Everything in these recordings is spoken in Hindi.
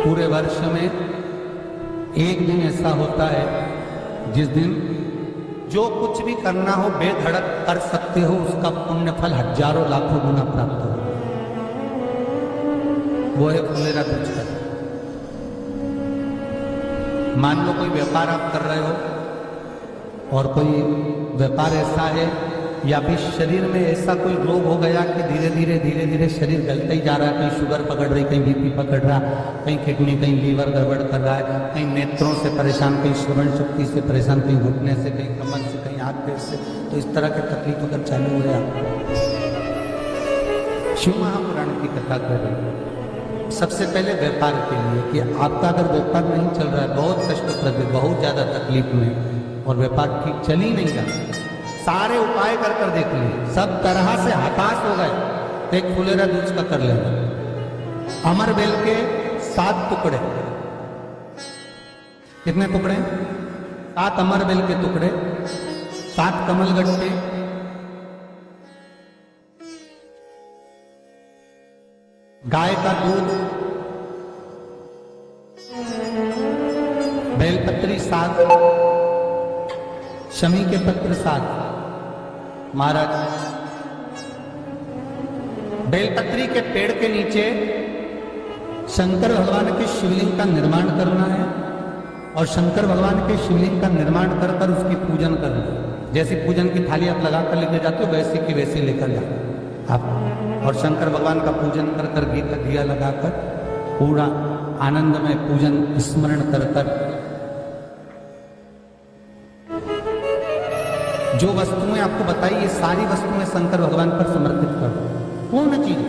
पूरे वर्ष में एक दिन ऐसा होता है जिस दिन जो कुछ भी करना हो बेधड़क कर सकते हो, उसका पुण्य फल हजारों लाखों गुना प्राप्त हो। वो है फुलेरा दूज का। मान लो कोई व्यापार आप कर रहे हो और कोई व्यापार ऐसा है या फिर शरीर में ऐसा कोई रोग हो गया कि धीरे धीरे शरीर गलता ही जा रहा है। कहीं शुगर पकड़ रही, कहीं बीपी पकड़ रहा, कहीं किडनी, कहीं लीवर गड़बड़ कर रहा है, कहीं नेत्रों से परेशान, कहीं श्रवण शक्ति से परेशान, कहीं घुटने से, कहीं कमर से, कहीं हाथ पैर से। तो इस तरह की तकलीफ अगर चालू हो जाए, शिव महापुराण की कथा कर रही है। सबसे पहले व्यापार के लिए कि आपका अगर व्यापार नहीं चल रहा है, बहुत कष्टप्रद, बहुत ज्यादा तकलीफ में और व्यापार ठीक चल ही नहीं रहा, सारे उपाय कर कर देख लिए, सब तरह से हताश हो गए, तो एक फुलेरा दूज का कर लेना। अमर बेल के 7 टुकड़े, कितने टुकड़े? 7 अमर बेल के टुकड़े, 7 कमल गट्टे, गाय का दूध, बेलपत्री 7, शमी के पत्र 7। महाराज, बेलपत्री के पेड़ के नीचे शंकर भगवान के शिवलिंग का निर्माण करना है और शंकर भगवान के शिवलिंग का निर्माण कर कर उसकी पूजन करना है। जैसी पूजन की थाली आप लगा कर लेके जाते हो, वैसे की वैसे लेकर जाओ आप, और शंकर भगवान का पूजन कर कर घी का दिया लगाकर पूरा आनंद में पूजन स्मरण कर कर जो वस्तुएं आपको बताई, ये सारी वस्तुएं शंकर भगवान पर समर्पित कर दो। पूर्ण चीज।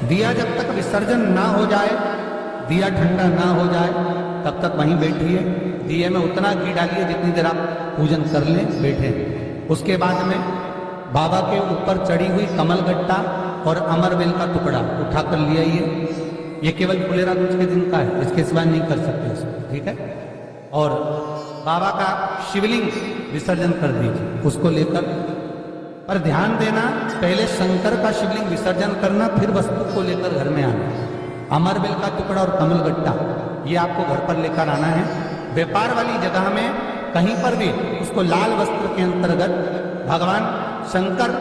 दिया जब तक विसर्जन ना हो जाए, दिया ठंडा ना हो जाए, तब तक वहीं बैठिए। दिए में उतना घी डालिए जितनी देर आप पूजन कर ले, बैठे। उसके बाद में बाबा के ऊपर चढ़ी हुई कमल गट्टा और अमरबेल का टुकड़ा उठाकर ले आइए। ये केवल फुलेरा दूज के दिन का है, इसके सिवा नहीं कर सकते इसको, ठीक है। और बाबा का शिवलिंग विसर्जन कर दीजिए, उसको लेकर। पर ध्यान देना, पहले शंकर का शिवलिंग विसर्जन करना, फिर वस्तु को लेकर घर में आना। अमरबेल का टुकड़ा और कमल गट्टा ये आपको घर पर लेकर आना है। व्यापार वाली जगह में कहीं पर भी उसको लाल वस्त्र के अंतर्गत भगवान शंकर,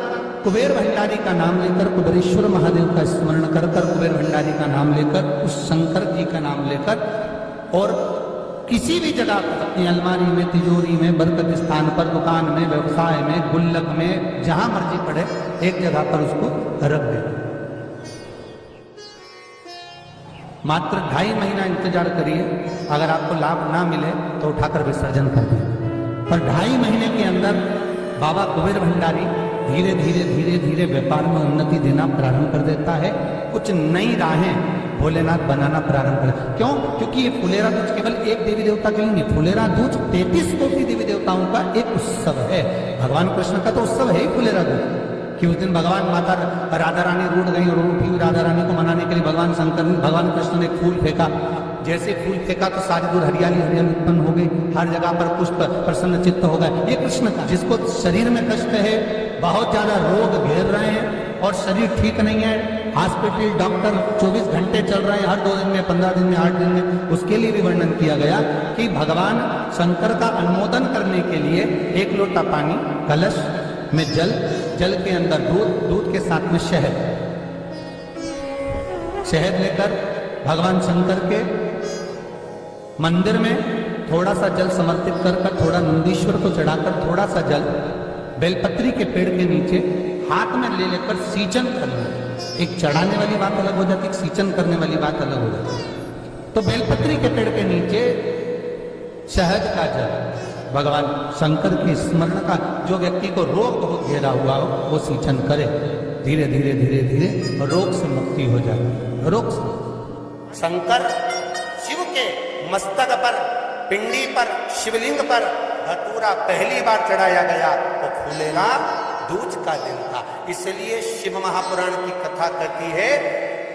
कुबेर भंडारी का नाम लेकर, कुबेरेश्वर महादेव का स्मरण कर कर, कुबेर भंडारी का नाम लेकर, उस शंकर जी का नाम लेकर, और किसी भी जगह पर अपनी अलमारी में, तिजोरी में, बरकत स्थान पर, दुकान में, व्यवसाय में, गुल्लक में, जहां मर्जी पड़े, एक जगह पर उसको रख दे। मात्र 2.5 महीना इंतजार करिए, अगर आपको लाभ ना मिले तो उठाकर विसर्जन कर दें। पर 2.5 महीने के अंदर बाबा कुबेर भंडारी धीरे धीरे व्यापार में उन्नति देना प्रारंभ कर देता है। कुछ नई राहें भोलेनाथ बनाना प्रारंभ कर। क्यों? क्योंकि ये फुलेरा दूज केवल एक देवी देवता के लिए नहीं, फुलेरा दूज 33 कोटि देवी देवताओं का एक उत्सव है। भगवान कृष्ण का तो उत्सव है ही फुलेरा दूज, कि उस दिन भगवान माता राधा रानी रूठ गई और उठी हुई राधा रानी को मनाने के लिए भगवान कृष्ण ने फूल फेंका। जैसे फूल फेंका तो सारी दूर हरियाली उत्पन्न हो गई, हर जगह पर पुष्प प्रसन्न चित्त हो गए। ये कृष्ण का, जिसको शरीर में कष्ट है, बहुत ज्यादा रोग घेर रहे हैं और शरीर ठीक नहीं है, हॉस्पिटल डॉक्टर 24 घंटे चल रहे हैं, हर 2 दिन में, 15 दिन में, 8 दिन में, उसके लिए भी वर्णन किया गया कि भगवान शंकर का अनुमोदन करने के लिए 1 लोटा पानी, कलश में जल के अंदर दूध के साथ में शहद लेकर भगवान शंकर के मंदिर में थोड़ा सा जल समर्पित कर थोड़ा नंदीश्वर को चढ़ाकर, थोड़ा सा जल बेलपत्री के पेड़ के नीचे हाथ में ले लेकर सींचन करना। एक चढ़ाने वाली बात अलग हो जाती, एक सींचन करने वाली बात अलग हो जाती। तो बेलपत्री के पेड़ के नीचे शहद का जल, भगवान शंकर के स्मरण का, जो व्यक्ति को रोग बहुत घेरा हुआ हो वो सींचन करे। धीरे धीरे रोग से मुक्ति हो जाए। रोग से शंकर शिव के मस्तक पर, पिंडी पर, शिवलिंग पर धतूरा पहली बार चढ़ाया गया तो फुलेरा दूज का दिन था। इसलिए शिव महापुराण की कथा कहती है,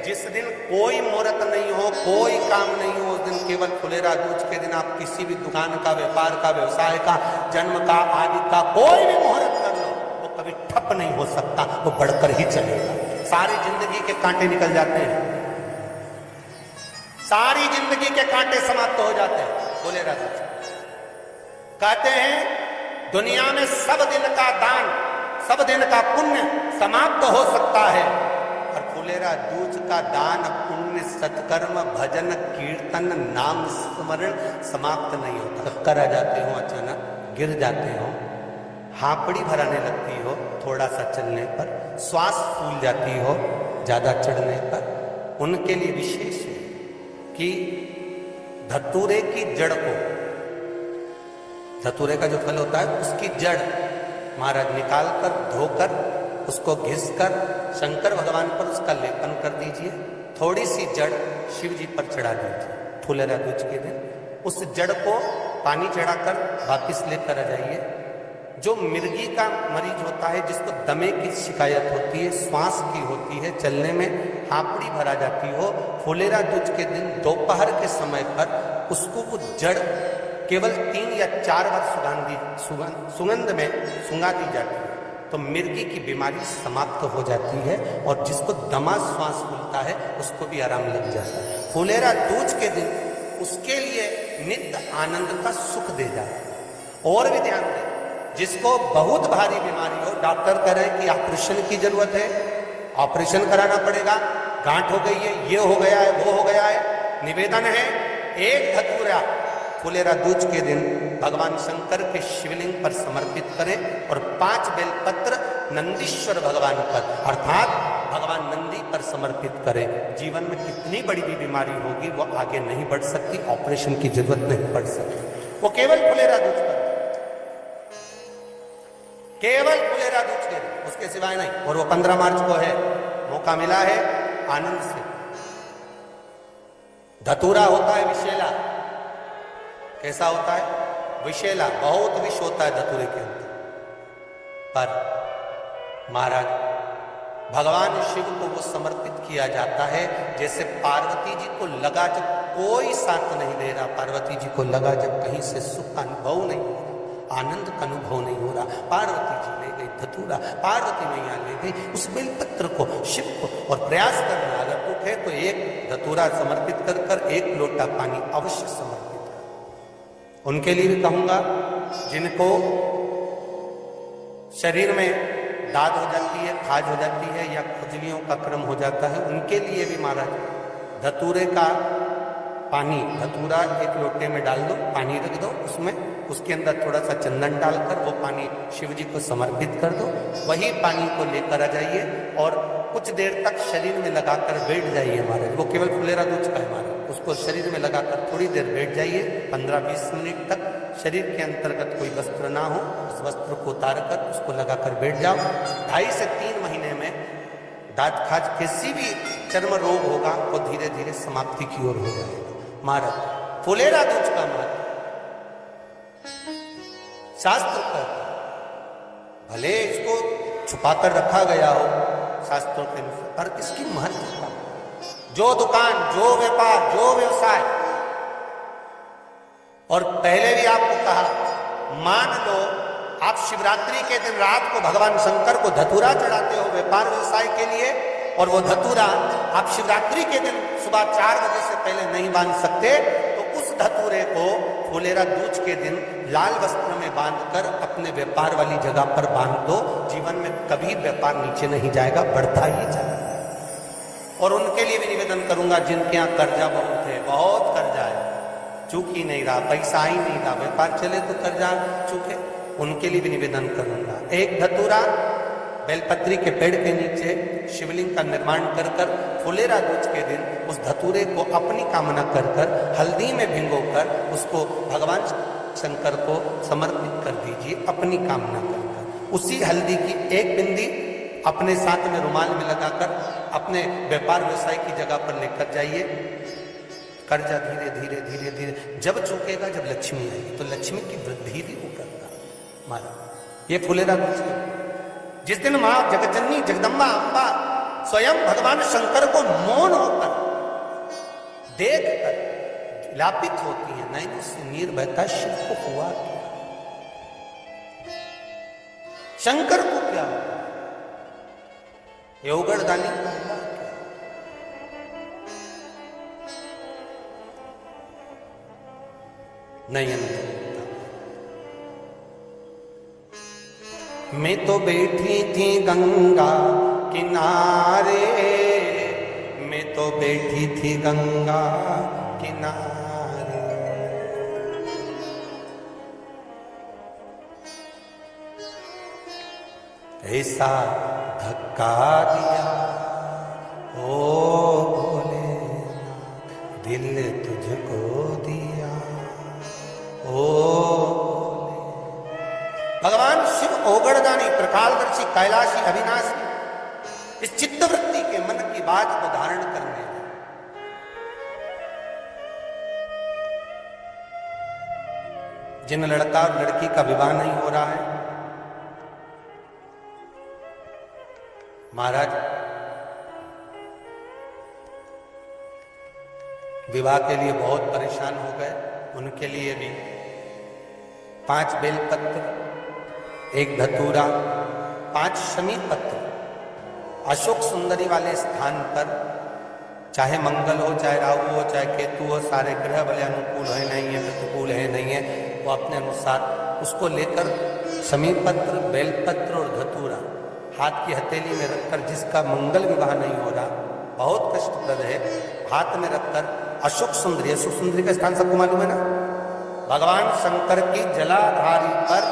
जिस दिन कोई मुहूर्त नहीं हो, कोई काम नहीं हो, उस दिन केवल फुलेरा दूज के दिन आप किसी भी दुकान का, व्यापार का, व्यवसाय का, जन्म का, आदि का कोई भी मुहूर्त कर लो, वो कभी ठप नहीं हो सकता, वो बढ़कर ही चलेगा। सारी जिंदगी के कांटे निकल जाते हैं, सारी जिंदगी के कांटे समाप्त हो जाते हैं। बोले राधा कहते हैं दुनिया में सब दिन का दान, सब दिन का पुण्य समाप्त हो सकता है, और फुलेरा दूज का दान, पुण्य, सत्कर्म, भजन, कीर्तन, नाम स्मरण समाप्त नहीं होता। चक्कर आ जाते हो, अचानक गिर जाते हो, हापड़ी भराने लगती हो थोड़ा सा चलने पर, श्वास फूल जाती हो ज्यादा चढ़ने पर, उनके लिए विशेष है कि धतूरे की जड़ को, धतूरे का जो फल होता है उसकी जड़ महाराज निकाल कर धोकर उसको घिसकर शंकर भगवान पर उसका लेपन कर दीजिए, थोड़ी सी जड़ शिव जी पर चढ़ा दीजिए फुलेरा दूज के दिन। उस जड़ को पानी चढ़ाकर वापिस लेकर आ जाइए। जो मिर्गी का मरीज होता है, जिसको दमे की शिकायत होती है, श्वास की होती है, चलने में हापड़ी भरा जाती हो, फुलेरा दूज के दिन दोपहर के समय पर उसको वो जड़ केवल 3 या 4 बार सुगंध में सुंगा दी जाती है, तो मिर्गी की बीमारी समाप्त हो जाती है, और जिसको दमा श्वास फूलता है उसको भी आराम लग जाता है। फुलेरा दूज के दिन उसके लिए नित्य आनंद का सुख दे जाता है। और भी ध्यान दें, जिसको बहुत भारी बीमारी हो, डॉक्टर कह रहे हैं कि ऑपरेशन की जरूरत है, ऑपरेशन कराना पड़ेगा, गांठ हो गई है, ये हो गया है, वो हो गया है, निवेदन है एक धतूरा फुलेरा दूज के दिन भगवान शंकर के शिवलिंग पर समर्पित करें, और 5 बेलपत्र नंदीश्वर भगवान पर अर्थात भगवान नंदी पर समर्पित करें। जीवन में कितनी बड़ी भी बीमारी होगी वो आगे नहीं बढ़ सकती, ऑपरेशन की जरूरत नहीं पड़ सकती, वो केवल फुलेरा दूज पर, केवल फुलेरा दूज के दिन, उसके सिवाय नहीं। और वो 15 मार्च को है, मौका मिला है, आनंद से। धतूरा होता है विषैला, कैसा होता है? विषैला, बहुत विष होता है धतूरे के अंदर, पर महाराज भगवान शिव को वो समर्पित किया जाता है जैसे पार्वती जी को लगा, जब कोई साथ नहीं दे रहा, पार्वती जी को लगा जब कहीं से सुख का अनुभव नहीं हो रहा, आनंद का अनुभव नहीं हो रहा, पार्वती जी ले गई धतूरा, पार्वती मैया ले गई उस बेलपत्र को शिव को, और प्रयास करना, अगर दुख है तो एक धतूरा समर्पित कर कर 1 लोटा पानी अवश्य समर्पित। उनके लिए भी कहूंगा जिनको शरीर में दाद हो जाती है, खाज हो जाती है, या खुजलियों का क्रम हो जाता है, उनके लिए भी महाराज धतूरे का पानी, धतूरा 1 लोटे में डाल दो, पानी रख दो उसमें, उसके अंदर थोड़ा सा चंदन डालकर वो पानी शिव जी को समर्पित कर दो, वही पानी को लेकर आ जाइए और कुछ देर तक शरीर में लगाकर बैठ जाइए महाराज। वो केवल फुलेरा दूज का है महाराज, उसको शरीर में लगाकर थोड़ी देर बैठ जाइए, 15-20 मिनट तक। शरीर के अंतर्गत कोई वस्त्र ना हो, उस वस्त्र को उतार कर उसको लगाकर बैठ जाओ। 2.5 से 3 महीने में दाद खाज किसी भी चर्म रोग होगा वो धीरे धीरे समाप्ति की ओर हो जाएगा। महाराज फुलेरा दूज का महत्व शास्त्र कहता है, भले इसको छुपाकर रखा गया हो शास्त्रों के अनुसार, पर इसकी महत्वता, जो दुकान, जो व्यापार, जो व्यवसाय, और पहले भी आपको कहा, मान लो आप शिवरात्रि के दिन रात को भगवान शंकर को धतूरा चढ़ाते हो व्यापार व्यवसाय के लिए, और वो धतूरा आप शिवरात्रि के दिन सुबह 4 बजे से पहले नहीं बांध सकते, तो उस धतूरे को फुलेरा दूज के दिन लाल वस्त्र में बांधकर अपने व्यापार वाली जगह पर बांध दो। जीवन में कभी व्यापार नीचे नहीं जाएगा, बढ़ता ही जाएगा। और उनके लिए भी निवेदन करूंगा जिनके यहाँ कर्जा बहुत है, बहुत कर्जा है, चूक ही नहीं रहा, पैसा ही नहीं रहा, व्यापार चले तो कर्जा चूके, उनके लिए भी निवेदन करूंगा। एक धतूरा बेलपत्री के पेड़ के नीचे शिवलिंग का निर्माण कर कर फुलेरा दूज के दिन उस धतूरे को अपनी कामना कर कर हल्दी में भिगोकर उसको भगवान शंकर को समर्पित कर दीजिए अपनी कामना कर कर। उसी हल्दी की 1 बिंदी अपने साथ में रुमाल में लगाकर अपने व्यापार व्यवसाय की जगह पर लेकर जाइए। कर्जा धीरे धीरे धीरे धीरे जब चूकेगा, जब लक्ष्मी आएगी, तो लक्ष्मी की वृद्धि भी वो करता महाराज। ये फुलेरा दूज जिस दिन मां जगजननी जगदम्बा अम्बा स्वयं भगवान शंकर को मौन होकर देख कर लापित होती है, नैनों से नीर बहता, शिव को हुआ क्या, शंकर को क्या, ये उगड़दानी नयन मैं तो बैठी थी गंगा किनारे, मैं तो बैठी थी गंगा किनारे, ऐसा धक्का दिया ओ बोले दिल तुझको दिया ओ बोले। भगवान शिव ओगड़दानी प्रकालदर्शी कैलाशी अविनाशी इस चित्तवृत्ति के मन की बात को धारण करने जिन लड़का और लड़की का विवाह नहीं हो रहा है, महाराज विवाह के लिए बहुत परेशान हो गए, उनके लिए भी 5 बेलपत्र, 1 धतूरा, 5 शमी पत्र अशोक सुंदरी वाले स्थान पर, चाहे मंगल हो, चाहे राहु हो, चाहे केतु हो, सारे ग्रह भले अनुकूल है नहीं है, प्रतिकूल है नहीं है, वो अपने अनुसार उसको लेकर शमी पत्र, बेलपत्र और धतूरा हाथ की हथेली में रखकर, जिसका मंगल विवाह नहीं हो रहा, बहुत कष्टप्रद है, हाथ में रखकर अशोक सुंदरी, अशोक सुंदरी का स्थान सबको मालूम है ना, भगवान शंकर की जलाधारी पर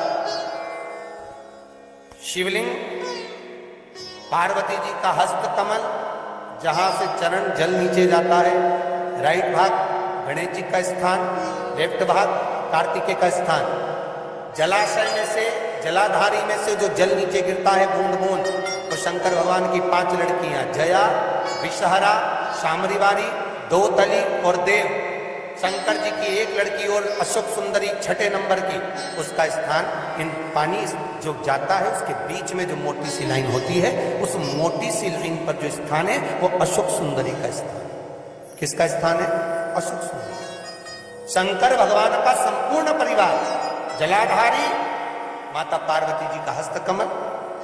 शिवलिंग, पार्वती जी का हस्त कमल, जहां से चरण जल नीचे जाता है, राइट भाग गणेश जी का स्थान, लेफ्ट भाग कार्तिकेय का स्थान, जलाशय में से, जलाधारी में से जो जल नीचे गिरता है बूंद बूंद, तो शंकर भगवान की 5 लड़कियां जया, विषहरा, शामरीवारी, दोतली और देव, शंकर जी की 1 लड़की और अशोक सुंदरी 6ठे नंबर की, उसका स्थान, इन पानी जो जाता है उसके बीच में जो मोटी सी लाइन होती है, उस मोटी सी लाइन पर जो स्थान है वो अशोक सुंदरी का स्थान। किसका स्थान है? अशोक सुंदरी। शंकर भगवान का संपूर्ण परिवार, जलाधारी माता पार्वती जी का हस्तकमल,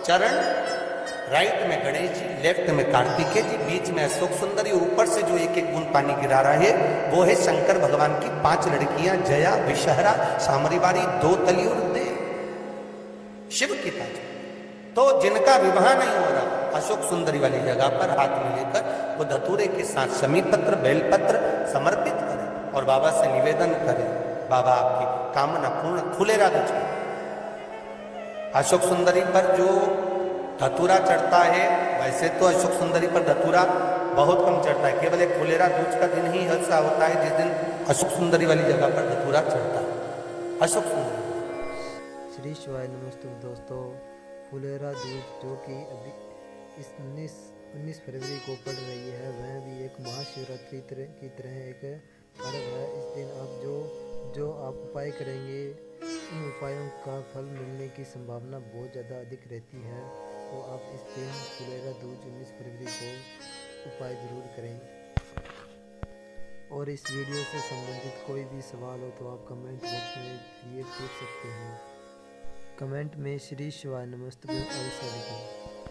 चरण, राइट में गणेश जी, लेफ्ट में कार्तिकेय जी, बीच में अशोक सुंदरी, ऊपर से जो 1-1 बूंद पानी गिरा रहा है वो है शंकर भगवान की 5 लड़कियां, जया, विषहरा, शामरीवारी, दोतली और देव, शिव की 5। तो जिनका विवाह नहीं हो रहा, अशोक सुंदरी वाली जगह पर हाथ में लेकर वो धतूरे के साथ शमी पत्र, बेलपत्र समर्पित करें और बाबा से निवेदन करें, बाबा आपकी कामना पूर्ण फुलेरा दूज। अशोक सुंदरी पर जो धतूरा चढ़ता है, वैसे तो अशोक सुंदरी पर धतूरा बहुत कम चढ़ता है, केवल एक फुलेरा दूज का दिन ही ऐसा होता है जिस दिन अशोक सुंदरी वाली जगह पर धतूरा चढ़ता है। अशोक सुंदरी श्री शिवाय नमस्ते दोस्तों। फुलेरा दूज जो कि अभी इस 19 फरवरी को पड़ रही है, वह भी एक महाशिवरात्रि की तरह एक पर्व है। इस दिन आप जो आप उपाय करेंगे, उन उपायों का फल मिलने की संभावना बहुत ज़्यादा अधिक रहती है। तो आप इस दिन फुलेरा दूज 19 फरवरी को उपाय ज़रूर करें। और इस वीडियो से संबंधित कोई भी सवाल हो तो आप कमेंट बॉक्स में ये पूछ सकते हैं। कमेंट में श्री शिवाय नमस्ते अवश्य लिखें।